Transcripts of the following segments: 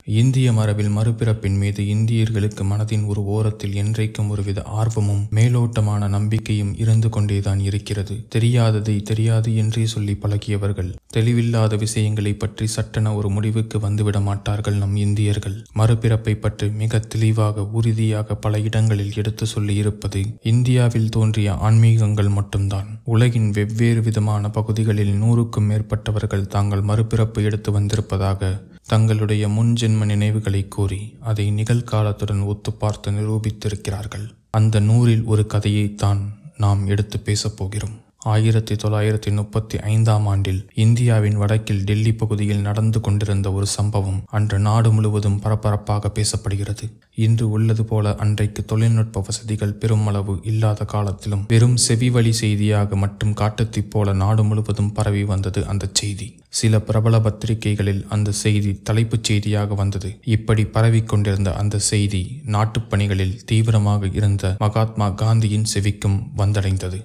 இந்திய மரபில் மறுபிறப்பின் மீது இந்தியர்களுக்கு மனதின் ஒரு ஓரத்தில் என்றைக்கும் ஒருவித ஆர்வமும் மேலோட்டமான நம்பிக்கையும் இருந்து கொண்டேதான் இருக்கிறது. தெரியாததை தெரியாது என்றே சொல்லி பழகியவர்கள் தெளிவில்லாத விஷயங்களை பற்றி சட்டென ஒரு முடிவுக்கு வந்துவிட மாட்டார்கள். நம் இந்தியர்கள் மறுபிறப்பை பற்றி மிக தெளிவாக உறுதியாக பல இடங்களில் எடுத்து சொல்லி இருப்பது இந்தியாவில் தோன்றிய ஆன்மீகங்கள் மட்டும்தான். உலகின் வெவ்வேறு விதமான பகுதிகளில் 100க்கும் மேற்பட்டவர்கள் தாங்கள் மறுபிறப்பு எடுத்து வந்திருப்பதாக தங்களுடைய முன்ஜென்ம நினைவுகளை கூறி அதை நிகழ்காலத்துடன் ஒத்து பார்த்து நிரூபித்திருக்கிறார்கள். அந்த 100ல் ஒரு கதையைத்தான் நாம் எடுத்து பேசப் போகிறோம். 1935ஆம் ஆண்டில் இந்தியாவின் வடக்கில் டெல்லி பகுதியில் நடந்து கொண்டிருந்த ஒரு சம்பவம் அன்று நாடு முழுவதும் பரபரப்பாக பேசப்படுகிறது. இன்று உள்ளது போல அன்றைக்கு தொழில்நுட்ப வசதிகள் பெருமளவு இல்லாத காலத்திலும் வெறும் செவிவழி செய்தியாக மட்டும் காட்டுத்தீ போல நாடு முழுவதும் பரவி வந்தது அந்த செய்தி. சில பிரபல பத்திரிகைகளில் அந்த செய்தி தலைப்புச் செய்தியாக வந்தது. இப்படி பரவிக்கொண்டிருந்த அந்த செய்தி நாட்டுப் பணிகளில் தீவிரமாக இருந்த மகாத்மா காந்தியின் செவிக்கும் வந்தடைந்தது.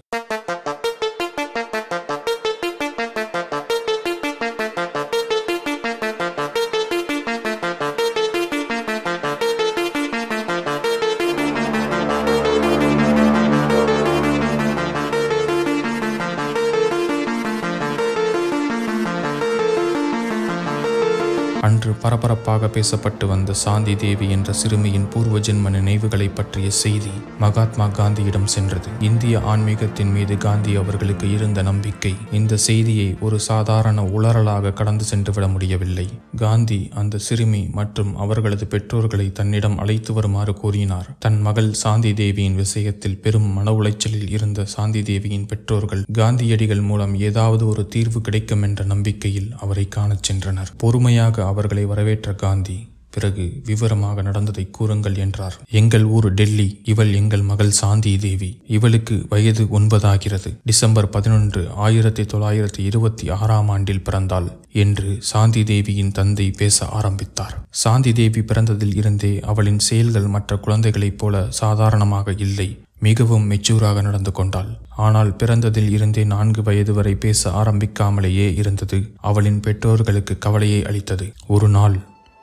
அன்று பரபரப்பாக பேசப்பட்டு வந்த சாந்தி தேவி என்ற சிறுமியின் பூர்வ ஜென்ம நினைவுகளை பற்றிய செய்தி மகாத்மா காந்தியிடம் சென்றது. இந்திய ஆன்மீகத்தின் மீது காந்தி அவர்களுக்கு இருந்த நம்பிக்கை இந்த செய்தியை ஒரு சாதாரண உளறலாக கடந்து சென்று விட முடியவில்லை. காந்தி அந்த சிறுமி மற்றும் அவர்களது பெற்றோர்களை தன்னிடம் அழைத்து வருமாறு கூறினார். தன் மகள் சாந்தி தேவியின் விஷயத்தில் பெரும் மன உளைச்சலில் இருந்த சாந்தி தேவியின் பெற்றோர்கள் காந்தியடிகள் மூலம் ஏதாவது ஒரு தீர்வு கிடைக்கும் என்ற நம்பிக்கையில் அவரை காணச் சென்றனர். பொறுமையாக அவர்களை வரவேற்ற காந்தி பிறகு விவரமாக நடந்ததை கூறுங்கள் என்றார். எங்கள் ஊர் டெல்லி. இவள் எங்கள் மகள் சாந்தி தேவி. இவளுக்கு வயது 9 ஆகிறது. டிசம்பர் 11, 1926ஆம் ஆண்டில் பிறந்தாள் என்று சாந்தி தேவியின் தந்தை பேச ஆரம்பித்தார். சாந்தி தேவி பிறந்ததில் இருந்தே அவளின் செயல்கள் மற்ற குழந்தைகளைப் போல சாதாரணமாக இல்லை. மிகவும் மெச்சூராக நடந்து கொண்டாள். ஆனால் பிறந்ததில் இருந்தே 4 வயது வரை பேச ஆரம்பிக்காமலேயே இருந்தது அவளின் பெற்றோர்களுக்கு கவலையை அளித்தது. ஒரு நாள்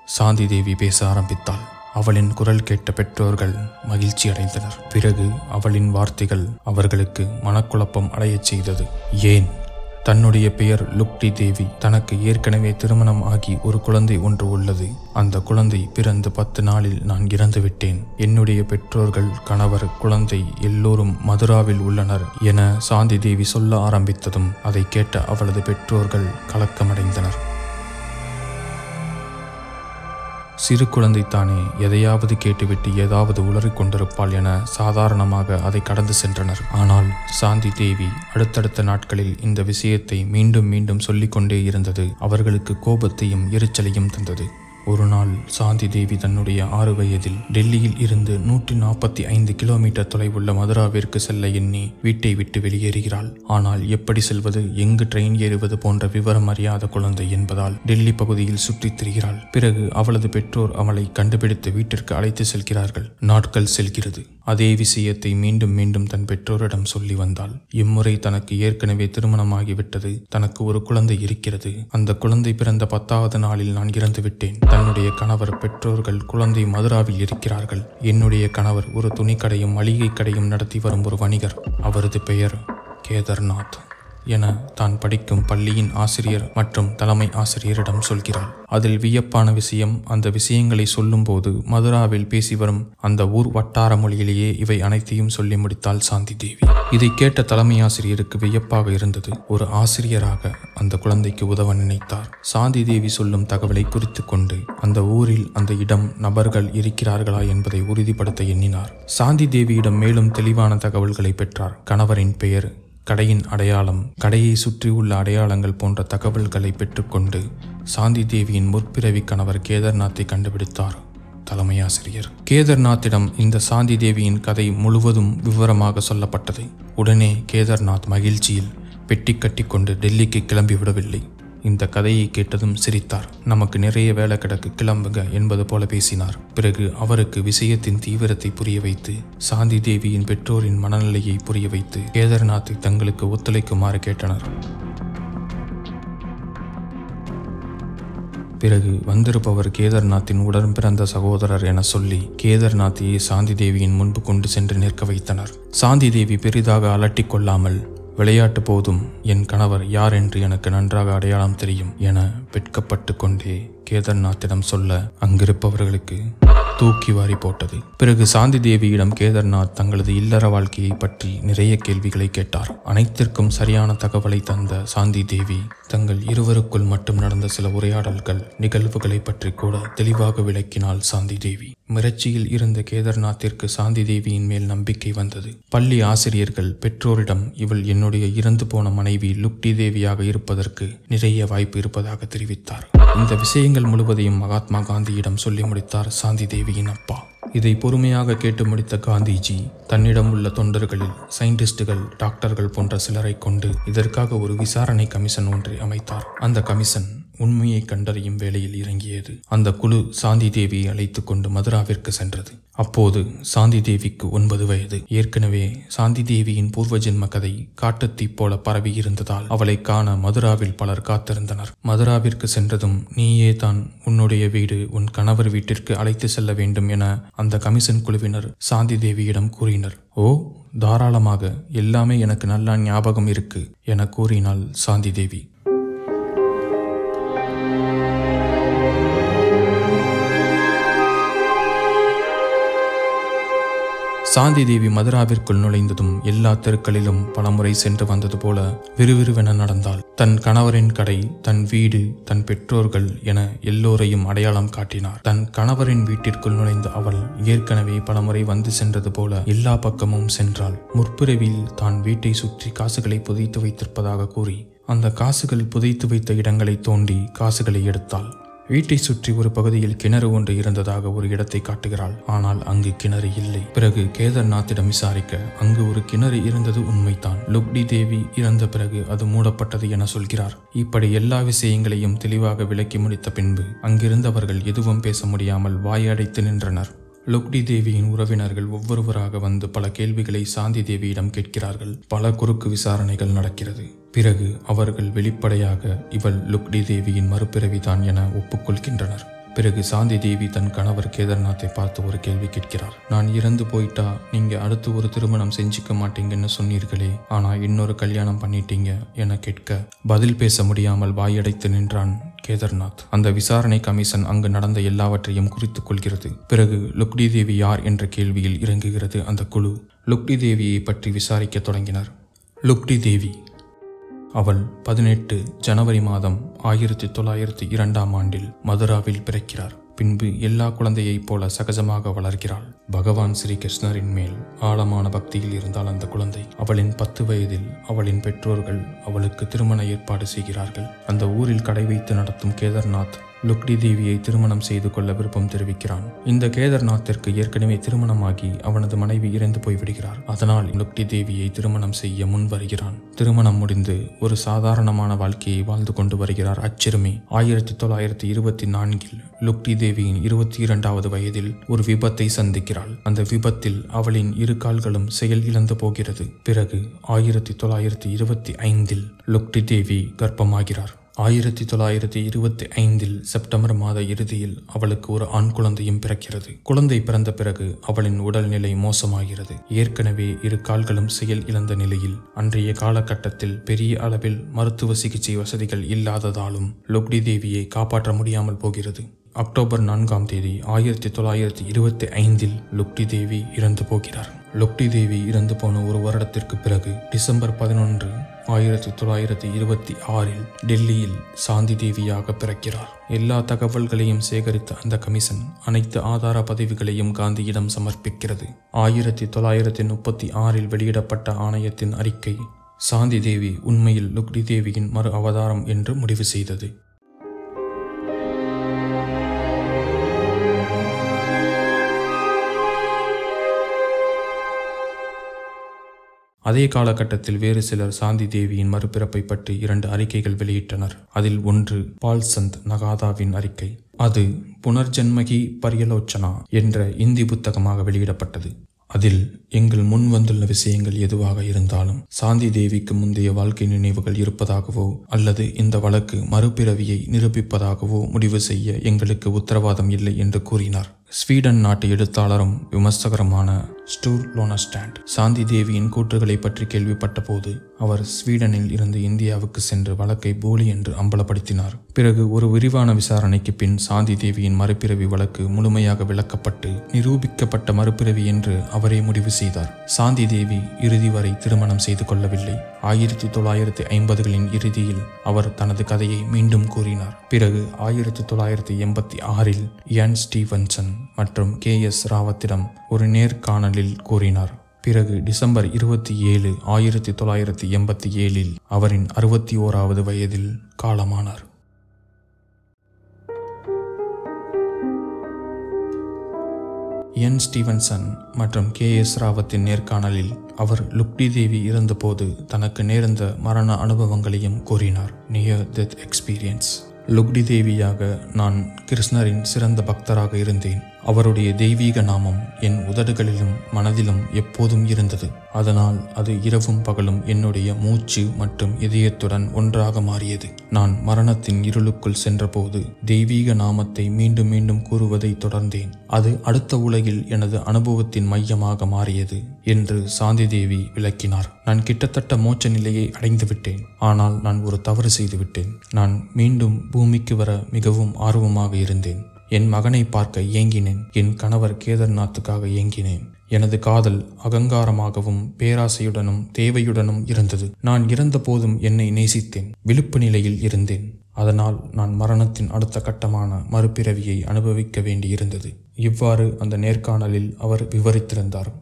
சாந்தி தேவி பேச ஆரம்பித்தாள். அவளின் குரல் கேட்ட பெற்றோர்கள் மகிழ்ச்சி அடைந்தனர். பிறகு அவளின் வார்த்தைகள் அவர்களுக்கு மனக்குழப்பம் அடையச் செய்தது. ஏன்? தன்னுடைய பெயர் லுக்டி தேவி. தனக்கு ஏற்கனவே திருமணம் ஆகி ஒரு குழந்தை ஒன்று உள்ளது. அந்த குழந்தை பிறந்து 10 நாளில் நான் இறந்துவிட்டேன். என்னுடைய பெற்றோர்கள், கணவர், குழந்தை எல்லோரும் மதுராவில் உள்ளனர் என சாந்தி தேவி சொல்ல ஆரம்பித்ததும் அதை கேட்ட அவளது பெற்றோர்கள் கலக்கமடைந்தனர். சிறு குழந்தைத்தானே, எதையாவது கேட்டுவிட்டு ஏதாவது உளறிக் கொண்டிருப்பாள் என சாதாரணமாக அதை கடந்து சென்றனர். ஆனால் சாந்தி தேவி அடுத்தடுத்த நாட்களில் இந்த விஷயத்தை மீண்டும் மீண்டும் சொல்லிக்கொண்டே இருந்தது அவர்களுக்கு கோபத்தையும் எரிச்சலையும் தந்தது. ஒரு நாள் சாந்தி தேவி தன்னுடைய 6 வயதில் டெல்லியில் இருந்து 145 கிலோமீட்டர் தொலைவுள்ள மதுராவிற்கு செல்ல எண்ணி வீட்டை விட்டு வெளியேறுகிறாள். ஆனால் எப்படி செல்வது, எங்கு ட்ரெயின் ஏறுவது போன்ற விவரம் அறியாத குழந்தை என்பதால் டெல்லி பகுதியில் சுற்றித் திரிகிறாள். பிறகு அவளது பெற்றோர் அவளை கண்டுபிடித்து வீட்டிற்கு அழைத்து செல்கிறார்கள். நாட்கள் செல்கிறது. அதே விஷயத்தை மீண்டும் மீண்டும் தன் பெற்றோரிடம் சொல்லி வந்தாள். இம்முறை தனக்கு ஏற்கனவே திருமணமாகிவிட்டது. தனக்கு ஒரு குழந்தை இருக்கிறது. அந்த குழந்தை பிறந்த 10வது நாளில் நான் இறந்து விட்டேன். தன்னுடைய கணவர், பெற்றோர்கள், குழந்தை மதுராவில் இருக்கிறார்கள். என்னுடைய கணவர் ஒரு துணிக்கடையும் மளிகை கடையும் நடத்தி வரும் ஒரு வணிகர். அவரது பெயர் கேதர்நாத் என தான் படிக்கும் பள்ளியின் ஆசிரியர் மற்றும் தலைமை ஆசிரியரிடம் சொல்கிறாள். அதில் வியப்பான விஷயம், அந்த விஷயங்களை சொல்லும்போது மதுராவில் பேசி வரும் அந்த ஊர் வட்டார மொழியிலேயே இவை அனைத்தையும் சொல்லி முடித்தாள் சாந்தி தேவி. இதை கேட்ட தலைமை ஆசிரியருக்கு வியப்பாக இருந்தது. ஒரு ஆசிரியராக அந்த குழந்தைக்கு உதவ நினைத்தார். சாந்தி தேவி சொல்லும் தகவலை குறித்து கொண்டு அந்த ஊரில் அந்த இடம், நபர்கள் இருக்கிறார்களா என்பதை உறுதிப்படுத்த எண்ணினார். சாந்தி தேவியிடம் மேலும் தெளிவான தகவல்களை பெற்றார். கணவரின் பெயர், கடையின் அடையாளம், கடையை சுற்றியுள்ள அடையாளங்கள் போன்ற தகவல்களை பெற்றுக்கொண்டு சாந்தி தேவியின் முற்பிறவி கணவர் கேதர்நாத்தை கண்டுபிடித்தார் தலைமை ஆசிரியர். கேதர்நாத்திடம் இந்த சாந்தி தேவியின் கதை முழுவதும் விவரமாக சொல்லப்பட்டது. உடனே கேதர்நாத் மகிழ்ச்சியில் பெட்டி கட்டி கொண்டு டெல்லிக்கு கிளம்பி விடவில்லை. இந்த கதையை கேட்டதும் சிரித்தார். நமக்கு நிறைய வேலை கிடக்கு, கிளம்புங்க என்பது போல பேசினார். பிறகு அவருக்கு விஷயத்தின் தீவிரத்தை புரிய வைத்து, சாந்தி தேவியின் பெற்றோரின் மனநிலையை புரிய வைத்து கேதர்நாத்தை தங்களுக்கு ஒத்துழைக்குமாறு கேட்டனர். பிறகு வந்திருப்பவர் கேதார்நாத்தின் உடன் பிறந்த சகோதரர் என சொல்லி கேதார்நாத்தையே சாந்தி தேவியின் முன்பு கொண்டு சென்று நிற்க வைத்தனர். சாந்தி தேவி பெரிதாக அலட்டிக் கொள்ளாமல், விளையாட்டு போதும், என் கணவர் யார் என்று எனக்கு நன்றாக அடையாளம் தெரியும் என வெட்கப்பட்டு கொண்டே கேதார்நாத்திடம் சொல்ல அங்கிருப்பவர்களுக்கு தூக்கி வாரி போட்டது. பிறகு சாந்தி தேவியிடம் கேதார்நாத் தங்களது இல்லற வாழ்க்கையை பற்றி நிறைய கேள்விகளை கேட்டார். அனைத்திற்கும் சரியான தகவலை தந்த சாந்தி தேவி தங்கள் இருவருக்குள் மட்டும் நடந்த சில உரையாடல்கள், நிகழ்வுகளை பற்றி கூட தெளிவாக விளக்கினாள் சாந்தி தேவி. மிரட்சியில் இருந்த கேதார்நாத்திற்கு சாந்தி தேவியின் மேல் நம்பிக்கை வந்தது. பள்ளி ஆசிரியர்கள் பெற்றோரிடம் இவள் என்னுடைய இறந்து போன மனைவி லுக்டி தேவியாக இருப்பதற்கு நிறைய வாய்ப்பு இருப்பதாக தெரிவித்தார். இந்த விஷயங்கள் முழுவதையும் மகாத்மா காந்தியிடம் சொல்லி முடித்தார் சாந்தி தேவியின் அப்பா. இதை பொறுமையாக கேட்டு முடித்த காந்திஜி தன்னிடம் உள்ள தொண்டர்களில் சயின்டிஸ்டுகள், டாக்டர்கள் போன்ற சிலரை கொண்டு இதற்காக ஒரு விசாரணை கமிஷன் ஒன்றை அமைத்தார். அந்த கமிஷன் உண்மையை கண்டறியும் வேளையில் இறங்கியது. அந்த குழு சாந்தி தேவியை அழைத்து கொண்டு மதுராவிற்கு சென்றது. அப்போது சாந்தி தேவிக்கு 9 வயது. ஏற்கனவே சாந்தி தேவியின் பூர்வ ஜென்ம கதை காட்டுத்தீ போல பரவி இருந்ததால் அவளை காண மதுராவில் பலர் காத்திருந்தனர். மதுராவிற்கு சென்றதும் நீயே தான் உன்னுடைய வீடு, உன் கணவர் வீட்டிற்கு அழைத்து செல்ல வேண்டும் என அந்த கமிஷன் குழுவினர் சாந்தி தேவியிடம் கூறினர். ஓ, தாராளமாக, எல்லாமே எனக்கு நல்லா ஞாபகம் இருக்கு என கூறினாள் சாந்தி தேவி. சாந்தி தேவி மதுராவிற்குள் நுழைந்ததும் எல்லா தெருக்களிலும் பலமுறை சென்று வந்தது போல விறுவிறுவென நடந்தாள். தன் கணவரின் கடை, தன் வீடு, தன் பெற்றோர்கள் என எல்லோரையும் அடையாளம் காட்டினார். தன் கணவரின் வீட்டிற்குள் நுழைந்த அவள் ஏற்கனவே பலமுறை வந்து சென்றது போல எல்லா பக்கமும் சென்றாள். முற்பிறவியில் தான் வீட்டை சுற்றி காசுகளை புதைத்து வைத்திருப்பதாக கூறி அந்த காசுகள் புதைத்து வைத்த இடங்களை தோண்டி காசுகளை எடுத்தாள். வீட்டை சுற்றி ஒரு பகுதியில் கிணறு ஒன்று இருந்ததாக ஒரு இடத்தை காட்டுகிறாள். ஆனால் அங்கு கிணறு இல்லை. பிறகு கேதார்நாத்திடம் விசாரிக்க அங்கு ஒரு கிணறு இருந்தது உண்மைதான். லுக்டி தேவி இறந்த பிறகு அது மூடப்பட்டது என சொல்கிறார். இப்படி எல்லா விஷயங்களையும் தெளிவாக விளக்கி முடித்த பின்பு அங்கிருந்தவர்கள் எதுவும் பேச முடியாமல் வாயடைத்து நின்றனர். லுக்டி தேவியின் உறவினர்கள் ஒவ்வொருவராக வந்து பல கேள்விகளை சாந்தி தேவியிடம் கேட்கிறார்கள். பல குறுக்கு விசாரணைகள் நடக்கிறது. பிறகு அவர்கள் வெளிப்படையாக இவள் லுக்டி தேவியின் மறுபிறவிதான் என ஒப்புக்கொள்கின்றனர். பிறகு சாந்தி தேவி தன் கணவர் கேதார்நாத்தை பார்த்து ஒரு கேள்வி கேட்கிறார். நான் இறந்து போயிட்டா நீங்க அடுத்து ஒரு திருமணம் செஞ்சுக்க மாட்டீங்கன்னு சொன்னீர்களே, ஆனா இன்னொரு கல்யாணம் பண்ணிட்டீங்க என கேட்க பதில் பேச முடியாமல் வாயடைத்து நின்றான் கேதார்நாத். அந்த விசாரணை கமிஷன் அங்கு நடந்த எல்லாவற்றையும் குறித்துக் கொள்கிறது. பிறகு லுக்டி தேவி யார் என்ற கேள்வியில் இறங்குகிறது அந்த குழு. லுக்டி தேவியை பற்றி விசாரிக்க தொடங்கினர். லுக்டி தேவி அவள் 18 ஜனவரி மாதம் 1902 ஆண்டில் மதுராவில் பிறக்கிறார். பின்பு எல்லா குழந்தையைப் போல சகஜமாக வளர்கிறாள். பகவான் ஸ்ரீ கிருஷ்ணரின் மேல் ஆழமான பக்தியில் இருந்தால் அந்த குழந்தை. அவளின் 10 வயதில் அவளின் பெற்றோர்கள் அவளுக்கு திருமண ஏற்பாடு செய்கிறார்கள். அந்த ஊரில் கடை வைத்து நடத்தும் கேதார்நாத் லுக்டி தேவியை திருமணம் செய்து கொள்ள விருப்பம் தெரிவிக்கிறான். இந்த கேதார்நாத்திற்கு ஏற்கனவே திருமணமாகி அவனது மனைவி இறந்து போய்விடுகிறார். அதனால் லுக்டி தேவியை திருமணம் செய்ய முன் வருகிறான். திருமணம் முடிந்து ஒரு சாதாரணமான வாழ்க்கையை வாழ்ந்து கொண்டு வருகிறார் அச்சிறுமி. 1924 லுக்டி தேவியின் 22வது வயதில் ஒரு விபத்தை சந்திக்கிறாள். அந்த விபத்தில் அவளின் 2 கால்களும் செயல் இழந்து போகிறது. பிறகு 1925 லுக்டி தேவி கர்ப்பமாகிறார். 1925 செப்டம்பர் மாத இறுதியில் அவளுக்கு ஒரு ஆண் குழந்தையும் பிறக்கிறது. குழந்தை பிறந்த பிறகு அவளின் உடல்நிலை மோசமாகிறது. ஏற்கனவே 2 கால்களும் செயல் இழந்த நிலையில் அன்றைய காலகட்டத்தில் பெரிய அளவில் மருத்துவ சிகிச்சை வசதிகள் இல்லாததாலும் லுக்டி தேவியை காப்பாற்ற முடியாமல் போகிறது. அக்டோபர் 4ஆம் தேதி 1925 லுக்டி தேவி இறந்து போகிறார். லுக்டி தேவி இறந்து போன ஒரு வருடத்திற்கு பிறகு டிசம்பர் 11, 1926 டெல்லியில் சாந்தி தேவியாக பிறக்கிறார். எல்லா தகவல்களையும் சேகரித்த அந்த கமிஷன் அனைத்து ஆதார பதிவுகளையும் காந்தியிடம் சமர்ப்பிக்கிறது. 1936 வெளியிடப்பட்ட ஆணையத்தின் அறிக்கை சாந்தி தேவி உண்மையில் லுக்டி தேவியின் மறு அவதாரம் என்று முடிவு செய்தது. அதே காலகட்டத்தில் வேறு சிலர் சாந்தி தேவியின் மறுபிறப்பை பற்றி 2 அறிக்கைகள் வெளியிட்டனர். அதில் ஒன்று பால்சந்த் நகாதாவின் அறிக்கை. அது புனர்ஜன்மகி பரியலோச்சனா என்ற இந்தி புத்தகமாக வெளியிடப்பட்டது. அதில் எங்கள் முன் வந்துள்ள விஷயங்கள் எதுவாக இருந்தாலும் சாந்தி தேவிக்கு முந்தைய வாழ்க்கை நினைவுகள் இருப்பதாகவோ அல்லது இந்த வழக்கு மறுபிறவியை நிரூபிப்பதாகவோ முடிவு செய்ய எங்களுக்கு உத்தரவாதம் இல்லை என்று கூறினார். ஸ்வீடன் நாட்டு எழுத்தாளரும் விமர்சகருமான ஸ்டூர் லோனஸ்டாண்ட் சாந்தி தேவியின் கூற்றுகளை பற்றி கேள்விப்பட்ட போது அவர் ஸ்வீடனில் இருந்து இந்தியாவுக்கு சென்று வழக்கை போலி என்று அம்பலப்படுத்தினார். பிறகு ஒரு விரிவான விசாரணைக்கு பின் சாந்தி தேவியின் மறுபிறவி வழக்கு முழுமையாக விளக்கப்பட்டு நிரூபிக்கப்பட்ட மறுபிறவி என்று அவரே முடிவு செய்தார். சாந்தி தேவி இறுதி வரை திருமணம் செய்து கொள்ளவில்லை. 1950களின் இறுதியில் அவர் தனது கதையை மீண்டும் கூறினார். பிறகு 1986இல் இயான் ஸ்டீவன்சன் மற்றும் KS ராவத்திடம் ஒரு நேர்காணலில் கூறினார். பிறகு டிசம்பர் 27, 1987இல் அவரின் 61வது வயதில் காலமானார். இயான் ஸ்டீவன்சன் மற்றும் KS ராவத்தின் நேர்காணலில் அவர் லுக்டி தேவி இருந்தபோது தனக்கு நேர்ந்த மரண அனுபவங்களையும் கூறினார். Near death experience. லுக்டி தேவியாக நான் கிருஷ்ணரின் சிறந்த பக்தராக இருந்தேன். அவருடைய தெய்வீக நாமம் என் உதடுகளிலும் மனதிலும் எப்போதும் இருந்தது. அதனால் அது இரவும் பகலும் என்னுடைய மூச்சு மற்றும் இதயத்துடன் ஒன்றாக மாறியது. நான் மரணத்தின் இருளுக்குள் சென்றபோது தெய்வீக நாமத்தை மீண்டும் மீண்டும் கூறுவதை தொடர்ந்தேன். அது அடுத்த உலகில் எனது அனுபவத்தின் மையமாக மாறியது என்று சாந்தி தேவி விளக்கினார். நான் கிட்டத்தட்ட மோட்ச நிலையை அடைந்துவிட்டேன். ஆனால் நான் ஒரு தவறு செய்துவிட்டேன். நான் மீண்டும் பூமிக்கு வர மிகவும் ஆர்வமாக இருந்தேன். என் மகனை பார்க்க ஏங்கினேன். என் கணவர் கேதார்நாத்துக்காக ஏங்கினேன். எனது காதல் அகங்காரமாகவும் பேராசையுடனும் தேவையுடனும் இருந்தது. நான் இறந்த போதும் என்னை நேசித்தேன். விழுப்பு நிலையில் இருந்தேன். அதனால் நான் மரணத்தின் அடுத்த கட்டமான மறுபிறவியை அனுபவிக்க வேண்டி இருந்தது. இவ்வாறு அந்த நேர்காணலில் அவர் விவரித்திருந்தார்.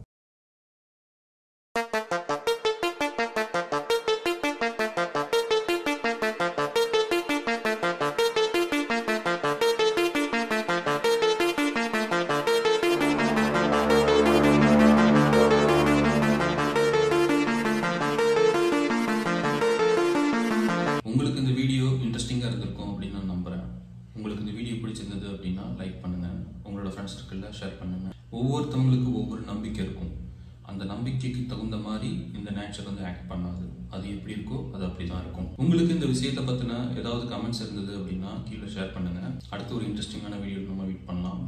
உங்களுக்கு இந்த வீடியோ இன்ட்ரெஸ்டிங்காக இருந்திருக்கும் அப்படின்னு நான் நம்புகிறேன். உங்களுக்கு இந்த வீடியோ பிடிச்சிருந்தது அப்படின்னா லைக் பண்ணுங்கள், உங்களோட ஃப்ரெண்ட்ஸ் சர்க்கிளில் ஷேர் பண்ணுங்கள். ஒவ்வொருத்தவங்களுக்கு ஒவ்வொரு நம்பிக்கை இருக்கும். அந்த நம்பிக்கைக்கு தகுந்த மாதிரி இந்த நேச்சர் வந்து ஆக்ட் பண்ணாது. அது எப்படி இருக்கோ அது அப்படி தான் இருக்கும். உங்களுக்கு இந்த விஷயத்தை பற்றின ஏதாவது கமெண்ட்ஸ் இருந்தது அப்படின்னா கீழே ஷேர் பண்ணுங்கள். அடுத்து ஒரு இன்ட்ரெஸ்டிங்கான வீடியோ நம்ம மீட் பண்ணலாம்.